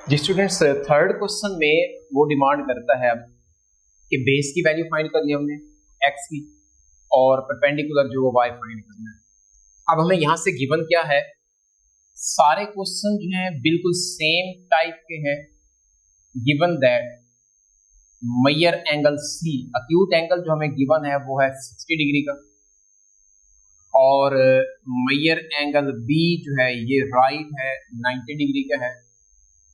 जी students, third question में वो demand करता है अब कि बेस की वैल्यू फाइंड करनी है हमने एक्स की, और परपेंडिकुलर जो वो वाई फाइंड करना है। अब हमें यहाँ से गिवन क्या है, सारे क्वेश्चन जो हैं बिल्कुल सेम टाइप के हैं। Given that measure angle C, acute angle जो हमें गिवन है वो है 60 डिग्री का, और मेजर एंगल बी जो है ये राइट है 90 डिग्री का है,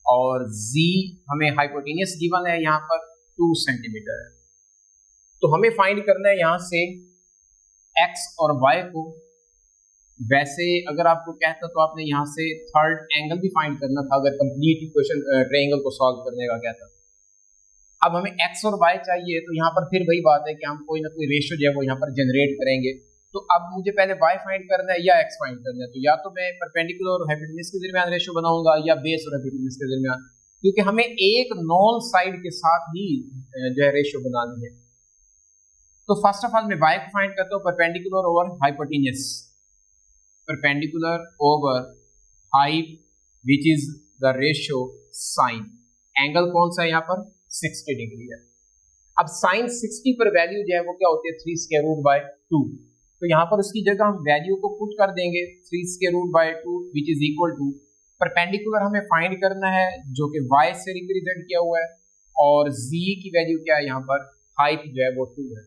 और z हमें हाइपोटेनियस गिवन है यहाँ पर 2 सेंटीमीटर है। तो हमें फाइंड करना है यहाँ से x और y को। वैसे अगर आपको कहता तो आपने यहाँ से थर्ड एंगल भी फाइंड करना था अगर कंप्लीट इक्वेशन ट्रायंगल को सॉल्व करने का कहता। अब हमें x और y चाहिए, तो यहाँ पर फिर वही बात है कि हम कोई ना कोई रेशियो जो है वो यहाँ पर जनरेट करेंगे। तो अब मुझे पहले y फाइंड करना है या x फाइंड करना है, तो या तो मैं परपेंडिकुलर और हाइपोटेन्यूज के दरमियान रेशियो बनाऊंगा या बेस और हाइपोटेन्यूज के दरमियान, क्योंकि हमें एक नॉन साइड के साथ ही जो है रेशियो बनानी है। तो फर्स्ट ऑफ ऑल मैं y को फाइंड करता हूँ perpendicular over hypotenuse, perpendicular over hyp which is the ratio sine. Angle कौन सा है यहाँ पर 60 डिग्री है। अब साइन 60 पर वैल्यू जो है वो क्या होती है 3 स्क्वायर रूट बाय 2। तो यहाँ पर उसकी जगह हम वैल्यू को पुट कर देंगे 3 square root by 2 which is equal to perpendicular हमें फाइंड करना है जो कि y से रिप्रेजेंट किया हुआ है, और z की वैल्यू क्या है यहाँ पर हाइट जो है वो 2 है।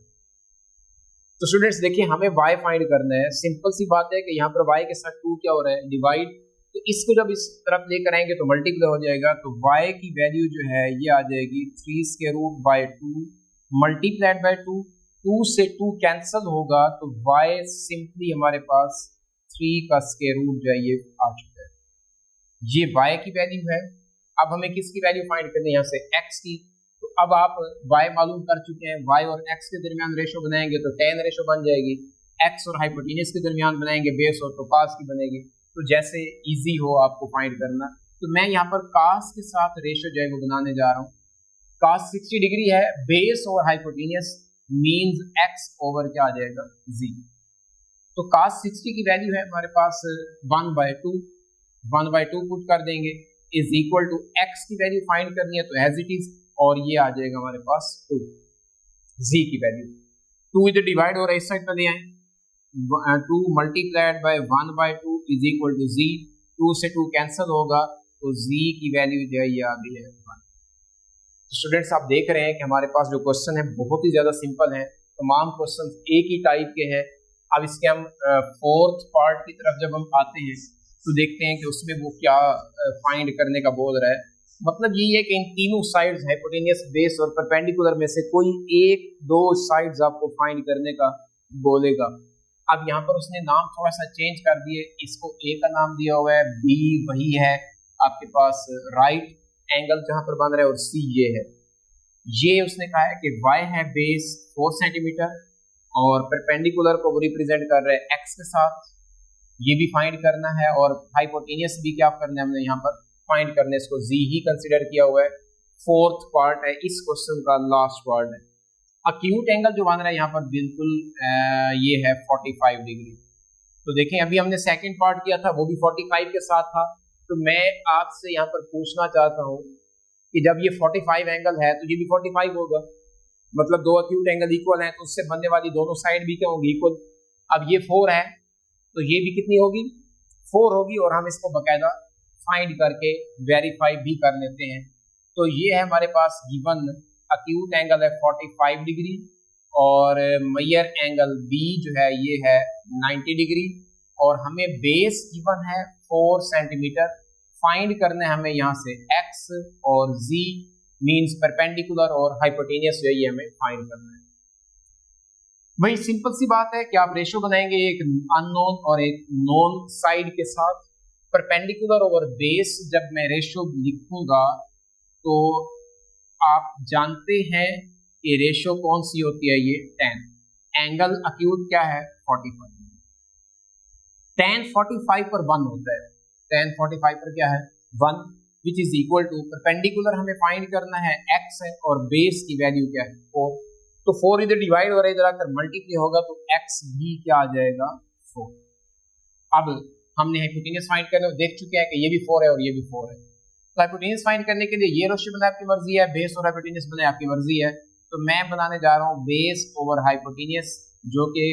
तो स्टूडेंट्स देखिए हमें y फाइंड करना है, सिंपल सी बात है कि यहाँ पर y के साथ 2 क्या हो रहा है डिवाइड, तो इसको जब इस तरफ लेकर आएंगे तो मल्टीप्लाई हो जाएगा, तो y की वैल्यू जो है ये आ जाएगी 3 square root by 2 multiplied by 2, 2 से 2 कैंसिल होगा तो y सिंपली हमारे पास 3 का स्क्वायर रूट जो है ये आ चुका है। ये y की वैल्यू है। अब हमें किसकी वैल्यू फाइंड करनी है यहाँ से x की। तो अब आप y मालूम कर चुके हैं, y और x के दरमियान रेशो बनाएंगे तो tan रेशो बन जाएगी, x और हाइपोटेन्यूज के दरमियान बनाएंगे बेस और तो cos की बनेगी। तो जैसे इजी हो आपको फाइंड करना, तो मैं यहाँ पर cos के साथ रेशो जो है वो बनाने जा रहा हूँ। cos 60 डिग्री है, बेस और हाइपोटेन्यूज मींस x ओवर क्या आ जाएगा z। तो cos 60 की वैल्यू है हमारे पास 1/2, 1/2 पुट कर देंगे इज इक्वल टू x की वैल्यू फाइंड करनी है तो एज इट इज, और ये आ जाएगा हमारे पास 2। z की वैल्यू 2 इधर डिवाइड हो रहा है इस साइड पर ले आए, 2 multiplied by 1/2 is equal to z, 2 से 2 कैंसिल होगा तो z की वैल्यू जो है ये आ गई है 1। स्टूडेंट्स आप देख रहे हैं कि हमारे पास जो क्वेश्चन है बहुत ही ज्यादा सिंपल है, तमाम क्वेश्चन एक ही टाइप के हैं। अब इसके हम फोर्थ पार्ट की तरफ जब हम आते हैं तो देखते हैं कि उसमें वो क्या फाइंड करने का बोल रहा है। मतलब ये है कि इन तीनों साइड्स हाइपोटेन्यूज बेस और परपेंडिकुलर में से कोई एक दो साइड्स आपको फाइंड करने का बोलेगा। अब यहाँ पर उसने नाम थोड़ा सा चेंज कर दिए, इसको ए का नाम दिया हुआ है, बी वही है आपके पास राइट एंगल जहां पर बन रहा है, और सी ये है। ये उसने कहा है कि y है बेस 4 सेंटीमीटर और परपेंडिकुलर को वो रिप्रेजेंट कर रहे हैं x के साथ, ये भी फाइंड करना है, और हाइपोटेन्यूज भी क्या करना है हमने यहाँ पर फाइंड करने, इसको z ही कंसीडर किया हुआ है। फोर्थ पार्ट है इस क्वेश्चन का, लास्ट पार्ट है। अक्यूट एंगल जो बन रहा है यहाँ पर बिल्कुल ये है 45 डिग्री। तो देखें अभी हमने सेकंड पार्ट किया था वो भी 45 के साथ था। तो मैं आपसे यहाँ पर पूछना चाहता हूँ कि जब ये 45 एंगल है तो ये भी 45 होगा, मतलब दो अक्यूट एंगल इक्वल हैं तो उससे बनने वाली दोनों साइड भी क्या होंगी इक्वल। अब ये 4 है तो ये भी कितनी होगी 4 होगी, और हम इसको बकायदा फाइंड करके वेरीफाई भी कर लेते हैं। तो ये है हमारे पास गिवन अक्यूट एंगल है 45 डिग्री, और मेजर एंगल बी जो है ये है 90 डिग्री, और हमें बेस गिवन है 4 सेंटीमीटर। फाइंड करना है हमें यहाँ से x और z मींस परपेंडिकुलर और हाइपोटेन्यूज जो है ये हमें फाइंड करना है। भाई सिंपल सी बात है कि आप रेशियो बनाएंगे एक अननोन और एक नोन साइड के साथ। परपेंडिकुलर ओवर बेस जब मैं रेशियो लिखूंगा तो आप जानते हैं कि रेशियो कौन सी होती है, ये tan। एंगल अक्यूट क्या है 45, tan 45 पर 1 होता है, tan 45 पर क्या है 1, which is equal to perpendicular हमें फाइंड करना है x है और बेस की वैल्यू क्या है 4। तो 4 इधर डिवाइड हो रहा है, इधर आकर मल्टीप्लाई होगा तो x भी क्या आ जाएगा 4। अब हमने हाइपोटेन्यूज फाइंड करना देख चुके हैं कि ये भी 4 है और ये भी 4 है। तो हाइपोटेन्यूज फाइंड करने के लिए ये रेशियो बनाए आपकी मर्जी है, बेस और हाइपोटेन्यूज बनाए आपकी मर्जी है। तो मैं बनाने जा रहा हूँ बेस ओवर हाइपोटेन्यूज, जो कि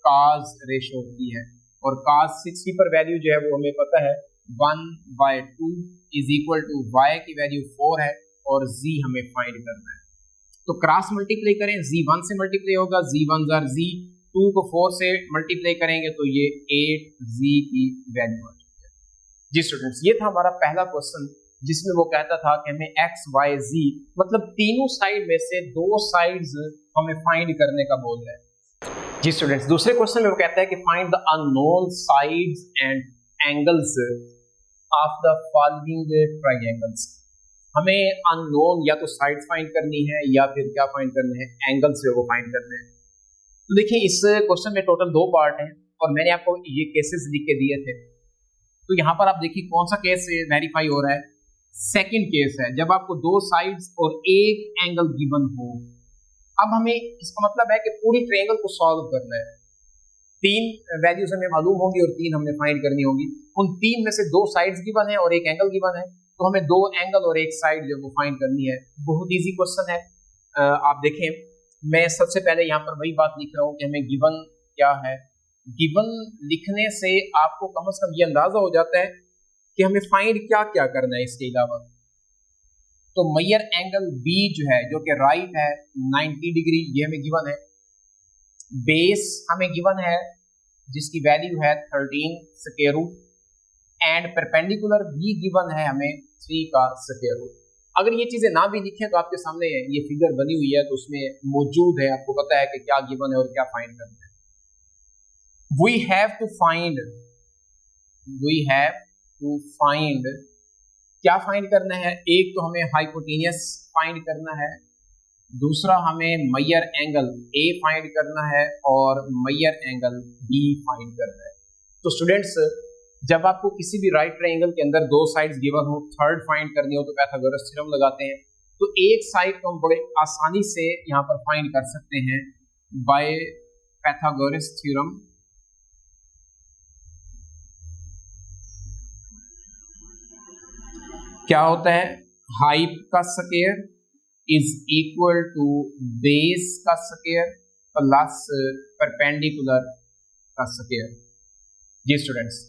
cos रेशियो होती है, और cos 60 पर वैल्यू जो है वो हमें पता है 1/2 इज इक्वल टू y की वैल्यू 4 है और z हमें फाइंड करना है। तो क्रॉस मल्टीप्लाई करें, z1 से मल्टीप्लाई होगा, z1 जार z, 2 को 4 से मल्टीप्लाई करेंगे तो ये 8z की वैल्यू आ जाती है। जी स्टूडेंट्स, ये था हमारा पहला क्वेश्चन जिसमें वो कहता था कि हमें x, y, z मतलब तीनों साइड में से दो साइड्स हमें फाइंड करने का बोल रहा है। जी स्टूडेंट्स, दूसरे क्वेश्चन में वो कहता है कि find the unknown sides and angles of the following triangles. हमें अननोन या तो साइड्स फाइंड करनी है या फिर क्या फाइंड करने हैं, एंगल्स जो वो फाइंड करने हैं। तो देखिए इस क्वेश्चन में टोटल 2 पार्ट हैं और मैंने आपको ये केसेस लिख के दिए थे। तो यहाँ पर आप देखिए कौन सा केस वेरीफाई हो रहा है, सेकंड केस है जब आपको 2 साइड्स और एक एंगल गिवन हो। अब हमें इसका मतलब है कि पूरी ट्रायंगल को सॉल्व करना है। 3 वैल्यूज हमें मालूम होंगी और 3 हमने फाइंड करनी होगी। उन 3 में से 2 साइड्स गिवन है और एक एंगल गिवन है, तो हमें 2 एंगल और एक साइड जो वो फाइंड करनी है। बहुत इजी क्वेश्चन है। आप देखें, मैं सबसे पहले यहाँ पर वही बात लिख रहा हूँ कि हमें गिवन क्या है। गिवन लिखने से आपको कम से कम ये अंदाजा हो जाता है कि हमें फाइंड क्या क्या करना है इसके अलावा। तो मेजर एंगल बी जो है, जो कि राइट है 90 डिग्री, ये हमें गिवन है। बेस हमें गिवन है जिसकी वैल्यू है 13 स्क्वायर रूट, एंड परपेंडिकुलर भी गिवन है हमें 3 का स्क्वायर रूट। अगर ये चीजें ना भी लिखें तो आपके सामने ये फिगर बनी हुई है तो उसमें मौजूद है, आपको पता है कि क्या गिवन है और क्या फाइंड करना है। वी हैव टू फाइंड क्या फाइंड करना है। एक तो हमें हाइपोटेन्यूज फाइंड करना है, दूसरा हमें मेजर एंगल ए फाइंड करना है और मेजर एंगल बी फाइंड करना है। तो स्टूडेंट्स, जब आपको किसी भी राइट ट्रायंगल के अंदर 2 साइड्स गिवन हो, थर्ड फाइंड करनी हो तो पाइथागोरस थ्योरम लगाते हैं। तो एक साइड को हम बड़े आसानी से यहाँ पर फाइंड कर सकते हैं बाय पाइथागोरस थ्योरम। क्या होता है, हाइप का square is equal to base का स्क्वायर प्लस परपेंडिकुलर का स्क्वायर। जी स्टूडेंट्स,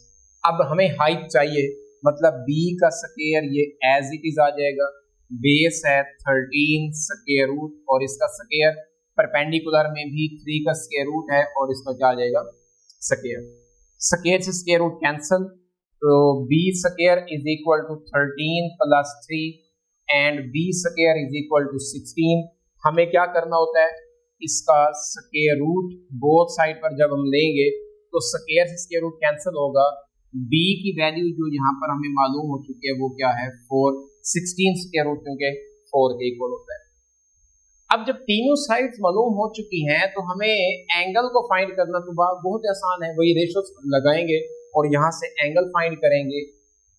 अब हमें हाइट चाहिए, मतलब b का स्क्वायर ये एज इट इज आ जाएगा। बेस है 13 स्क्वायर रूट और इसका स्क्वायर, परपेंडिकुलर में भी 3 का स्क्वायर रूट है और इसका क्या आ जाएगा, स्क्वायर। स्क्वायर से स्क्वायर रूट कैंसिल, तो b square is equal to 13 plus 3 and b square is equal to 16। हमें क्या करना होता है, इसका स्क्वायर रूट बोथ साइड पर जब हम लेंगे तो स्क्वायर से स्क्वायर रूट कैंसिल होगा। b की वैल्यू जो यहाँ पर हमें मालूम हो चुकी है वो क्या है, 4। 16 स्क्वायर रूट क्योंकि 4 के इक्वल होता है। अब जब तीनों साइड्स मालूम हो चुकी हैं तो हमें एंगल को फाइंड करना तो बहुत आसान है, वही रेशो लगाएंगे और यहाँ से एंगल फाइंड करेंगे।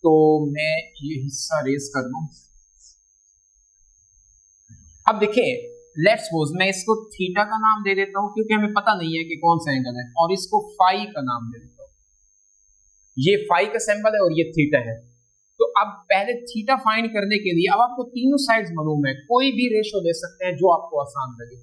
तो मैं ये हिस्सा रेज कर दूं। अब देखिए, लेट्स सपोज मैं इसको थीटा का नाम दे देता हूं क्योंकि हमें पता नहीं है कि कौन सा एंगल है, और इसको फाई का नाम दे देता हूं। ये फाई का सिंबल है और ये थीटा है। तो अब पहले थीटा फाइंड करने के लिए अब आपको तीनों साइड्स मालूम है, कोई भी रेशो ले सकते हैं जो आपको आसान लगे।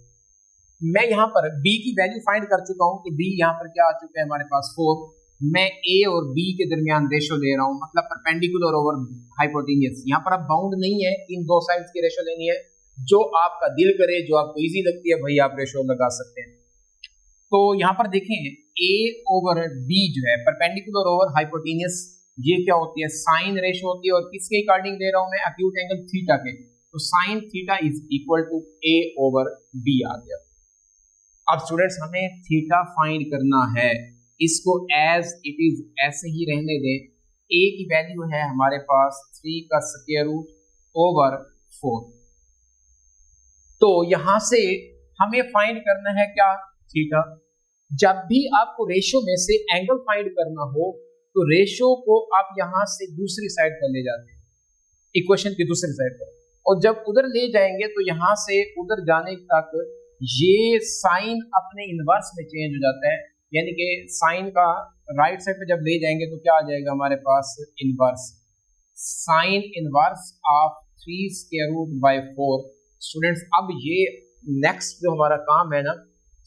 मैं यहाँ पर b की वैल्यू फाइंड कर चुका हूँ कि b यहाँ पर क्या आ चुका है हमारे पास 4। मैं a और b के दरमियान रेशो ले रहा हूँ, मतलब परपेंडिकुलर ओवर हाइपोटेन्यूज। यहाँ पर अब बाउंड नहीं है, इन 2 साइड्स की रेशो लेनी है। जो आपका दिल करे, जो आपको इजी लगती है, भाई आप रेशो लगा सकते हैं। तो यहाँ पर देखें, a ओवर b जो है परपेंडिकुलर ओवर हाइपोटेन्यूज, ये क्या होती है, साइन रेशो होती है। और किसके अकॉर्डिंग ले रहा हूं मैं, एक्यूट एंगल थीटा के। तो sine theta is equal to a over b आ गया। अब स्टूडेंट्स, हमें थीटा फाइंड करना है, इसको एज इट इज ऐसे ही रहने दें। a की वैल्यू है हमारे पास 3 का स्क्वायर रूट ओवर 4। तो यहां से हमें फाइंड करना है क्या, थीटा। जब भी आपको रेशो में से एंगल फाइंड करना हो तो रेशो को आप यहां से दूसरी साइड पर ले जाते हैं, इक्वेशन की दूसरी साइड पर, और जब उधर ले जाएंगे तो यहां से उधर जाने तक ये साइन अपने इनवर्स में चेंज हो जाता है। यानी कि साइन का राइट साइड पे जब ले जाएंगे तो क्या आ जाएगा हमारे पास, inverse. Sine inverse of 3 square root by 4। Students अब ये नेक्स्ट जो हमारा काम है ना,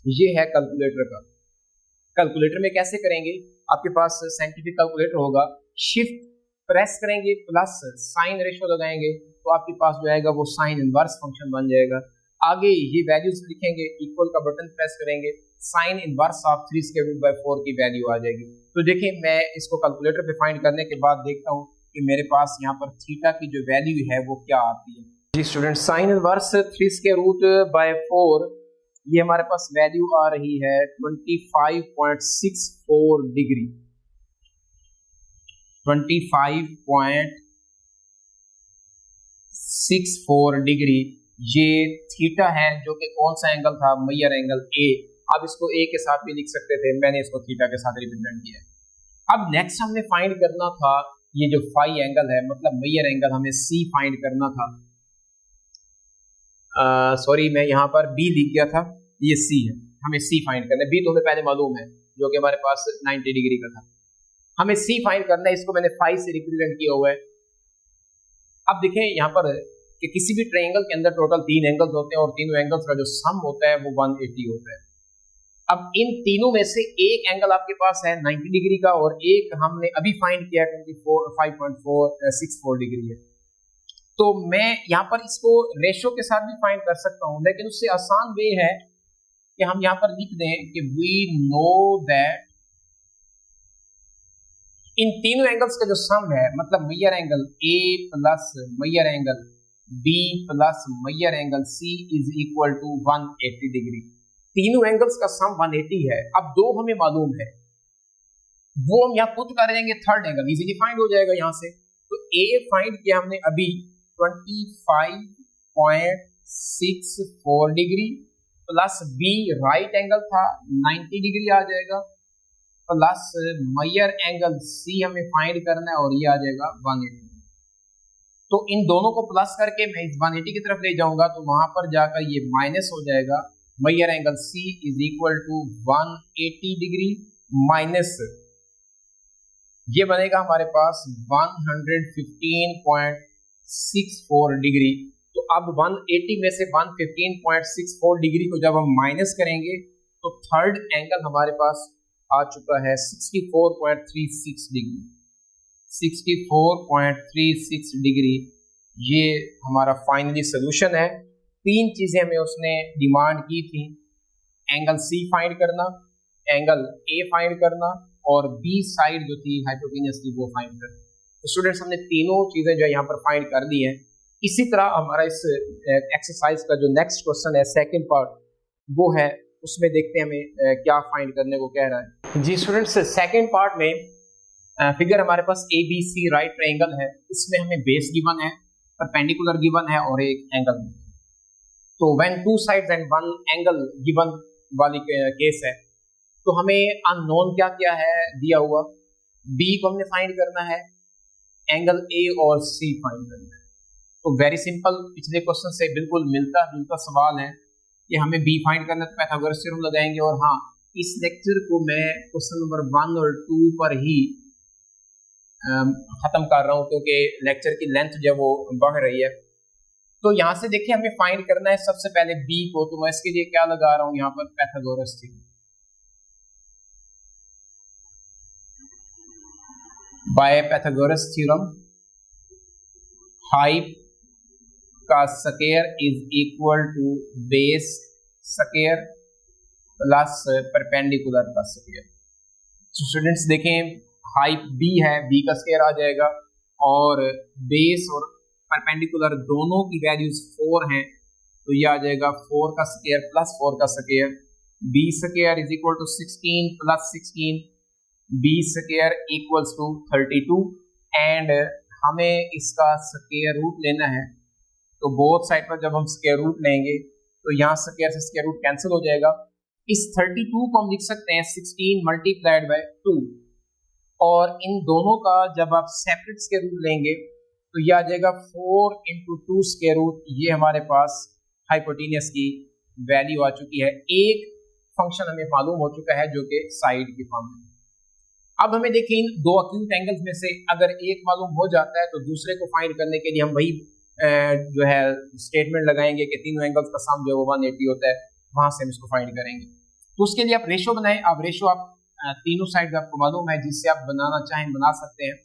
ये है कैलकुलेटर का। कैलकुलेटर में कैसे करेंगे, आपके पास साइंटिफिक कैलकुलेटर होगा, शिफ्ट प्रेस करेंगे प्लस साइन रेशो लगाएंगे तो आपके पास जो आएगा वो साइन इनवर्स फंक्शन बन जाएगा। आगे ये वैल्यूज लिखेंगे, इक्वल का बटन प्रेस करेंगे, sine inverse of 3 square root by 4 की वैल्यू आ जाएगी। तो देखिए मैं इसको कैलकुलेटर पे फाइंड करने के बाद देखता हूँ कि मेरे पास यहाँ पर थीटा की जो वैल्यू है वो क्या आती है। जी student, sine inverse 3 square root by 4 ये हमारे पास वैल्यू आ रही है 25.64 डिग्री। 25.64 डिग्री ये थीटा है, जो कि कौन सा एंगल था, मेजर एंगल ए। अब इसको ए के साथ भी लिख सकते थे, मैंने इसको थीटा के साथ रिप्रेजेंट किया है। अब नेक्स्ट हमने फाइंड करना था ये जो फाई एंगल है, मतलब मेजर एंगल, हमें सी फाइंड करना था। सॉरी मैं यहाँ पर बी लिख गया था, ये सी है, हमें सी फाइंड करना है। बी तो हमें पहले मालूम है जो कि हमारे पास 90 डिग्री का था, हमें सी फाइंड करना है। इसको मैंने फाई से रिप्रेजेंट किया हुआ है। अब देखें यहाँ पर कि किसी भी ट्रायंगल के अंदर टोटल 3 एंगल्स होते हैं और तीनों एंगल्स का जो सम होता है वो 180 होता है। अब इन तीनों में से एक एंगल आपके पास है 90 डिग्री का और एक हमने अभी फाइंड किया 5.464 डिग्री है। तो मैं यहाँ पर इसको रेशो के साथ भी फाइंड कर सकता हूँ, लेकिन उससे आसान वे है कि हम यहाँ पर लिख दें कि वी नो दैट इन तीनों एंगल्स का जो सम है, मतलब measure angle A plus measure angle B plus measure angle C is equal to 180 degree. तीनों एंगल्स का सम 180 है। अब दो हमें मालूम है, वो हम यहाँ पुट कर देंगे, थर्ड एंगल इजीली फाइंड हो जाएगा यहाँ से। तो ए फाइंड किया हमने अभी 25.64 degree plus B right angle था 90 डिग्री आ जाएगा, प्लस मेजर एंगल सी हमें फाइंड करना है और ये आ जाएगा 180। तो इन दोनों को प्लस करके मैं इस 180 की तरफ ले जाऊंगा तो वहां पर जाकर ये माइनस हो जाएगा। Measure angle C is equal to 180 degree minus ये बनेगा हमारे पास 115.64 डिग्री। तो अब 180 में से 115.64 डिग्री को जब हम माइनस करेंगे तो थर्ड एंगल हमारे पास आ चुका है 64.36 डिग्री। 64.36 डिग्री ये हमारा फाइनली सोल्यूशन है। तीन चीजें हमें उसने डिमांड की थी, एंगल सी फाइंड करना, एंगल ए फाइंड करना और बी साइड जो थी हाइपोटेन्यूस की वो फाइंड करना। तो स्टूडेंट्स हमने तीनों चीजें जो यहाँ पर फाइंड कर दी हैं। इसी तरह हमारा इस एक्सरसाइज का जो नेक्स्ट क्वेश्चन है सेकंड पार्ट वो है, उसमें देखते हैं हमें क्या फाइंड करने को कह रहा है। जी स्टूडेंट्स, सेकंड पार्ट में फिगर हमारे पास A B C right triangle है, इसमें हमें बेस गिवन है, परपेंडिकुलर गिवन है और एक एंगल। तो when two sides and one angle given वाली केस है तो हमें अननोन क्या क्या है दिया हुआ, बी को हमने फाइंड करना है, एंगल ए और सी फाइंड करना है। तो वेरी सिंपल, पिछले क्वेश्चन से बिल्कुल मिलता जुलता सवाल है कि हमें बी फाइंड करना है तो पाइथागोरस थ्योरम लगाएंगे। और हाँ, इस लेक्चर को मैं क्वेश्चन नंबर 1 और 2 पर ही खत्म कर रहा हूं क्योंकि लेक्चर की लेंथ जो वो बढ़ रही है। तो यहां से देखिए हमें फाइंड करना है सबसे पहले बी को, तो मैं इसके लिए क्या लगा रहा हूं यहाँ पर, Pythagoras theorem. By Pythagoras theorem hyp का square is equal to base square plus perpendicular का स्क्वायर। स्टूडेंट्स देखें, हाइप बी है, बी का स्क्वायर आ जाएगा और बेस और परपेंडिकुलर दोनों की वैल्यूज 4 हैं तो ये आ जाएगा 4 का स्क्वायर प्लस 4 का square. B square is equal to 16 plus 16, B square equals to 32 and हमें इसका स्क्वायर रूट लेना है। तो बोथ साइड पर जब हम स्क्वायर रूट लेंगे तो यहाँ स्क्वायर से स्क्वायर रूट कैंसिल हो जाएगा। इस 32 को हम लिख सकते हैं 16 मल्टीप्लाइड बाय 2 और इन दोनों का जब आप सेपरेट स्क्वायर रूट लेंगे तो ये आ जाएगा 4 इंटू 2 स्क्वायर रूट। ये हमारे पास हाइपोटेन्यूस की वैल्यू आ चुकी है। एक फंक्शन हमें मालूम हो चुका है जो कि साइड की फॉर्म में। अब हमें देखिए इन दो अक्यूट एंगल्स में से अगर एक मालूम हो जाता है तो दूसरे को फाइंड करने के लिए हम वही जो है स्टेटमेंट लगाएंगे कि तीनों एंगल्स का सम जो है वो 180 होता है, वहां से हम इसको फाइंड करेंगे। तो उसके लिए आप रेशो बनाएं। अब रेशो आप तीनों साइड आपको मालूम है, जिससे आप बनाना चाहें बना सकते हैं।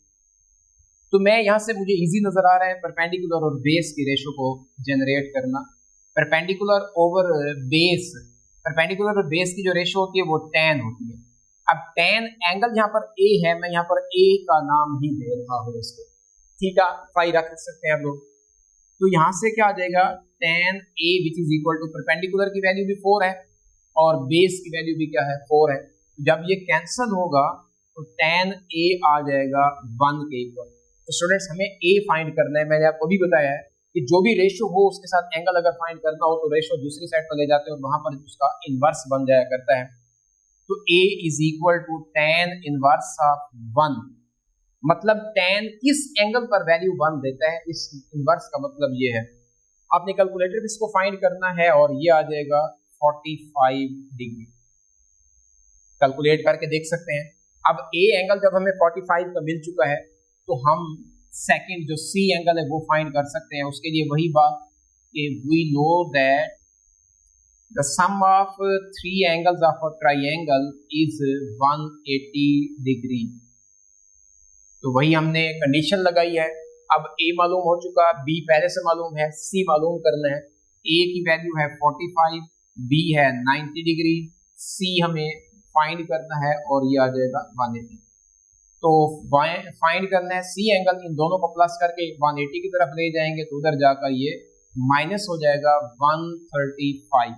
तो मैं यहाँ से मुझे इजी नजर आ रहा है परपेंडिकुलर और बेस की रेशो को जनरेट करना। परपेंडिकुलर ओवर बेस, परपेंडिकुलर और बेस की जो रेशो होती है वो tan होती है। अब tan एंगल यहाँ पर A है, मैं यहाँ पर A का नाम ही दे रहा हूँ इसको, थीटा फाई रख सकते हैं आप लोग। तो यहाँ से क्या आ जाएगा tan A which is equal to perpendicular की वैल्यू भी 4 है और बेस की वैल्यू भी क्या है 4 है। जब ये कैंसिल होगा तो tan A आ जाएगा 1 के इक्वल। तो स्टूडेंट्स हमें A फाइंड करना है। मैंने आपको भी बताया है कि जो भी रेशो हो उसके साथ एंगल अगर फाइंड करना हो तो रेशो दूसरी साइड पर ले जाते हैं और वहां पर उसका इनवर्स बन जाया करता है। तो A is equal to tan inverse of 1, मतलब tan किस एंगल पर वैल्यू 1 देता है, इस इनवर्स का मतलब ये है। आपने कैलकुलेटर पे इसको फाइंड करना है और ये आ जाएगा 45 डिग्री। कैलकुलेट करके देख सकते हैं। अब A एंगल जब हमें 45 का मिल चुका है तो हम सेकंड जो C एंगल है वो फाइंड कर सकते हैं। उसके लिए वही बात कि we know that the sum of 3 angles of a triangle is 180 degree. तो वही हमने कंडीशन लगाई है। अब A मालूम हो चुका, B पहले से मालूम है, C मालूम करना है। A की वैल्यू है 45, B है 90 डिग्री, C हमें फाइंड करना है और ये आ जाएगा 180। तो फाइंड करना है C एंगल, इन दोनों को प्लस करके 180 की तरफ ले जाएंगे तो उधर जाकर ये माइनस हो जाएगा 135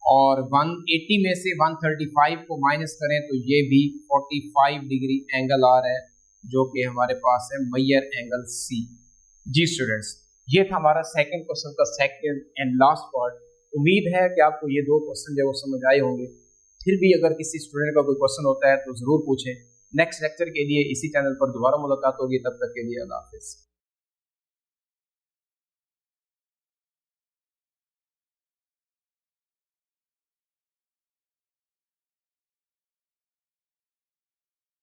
और 180 में से 135 को माइनस करें तो ये भी 45 डिग्री एंगल आ रहा है जो कि हमारे पास है मैयर एंगल C। जी स्टूडेंट्स, ये था हमारा सेकंड क्वेश्चन का सेकंड एंड लास्ट पार्ट। उम्मीद है कि आपको ये दो क्वेश्चन जो वो समझ आए होंगे। फिर भी अगर किसी स्टूडेंट का कोई क्वेश्चन होता है तो जरूर पूछें। नेक्स्ट लेक्चर के लिए इसी चैनल पर दोबारा मुलाकात होगी, तब तक के लिए अल्लाह हाफिज़।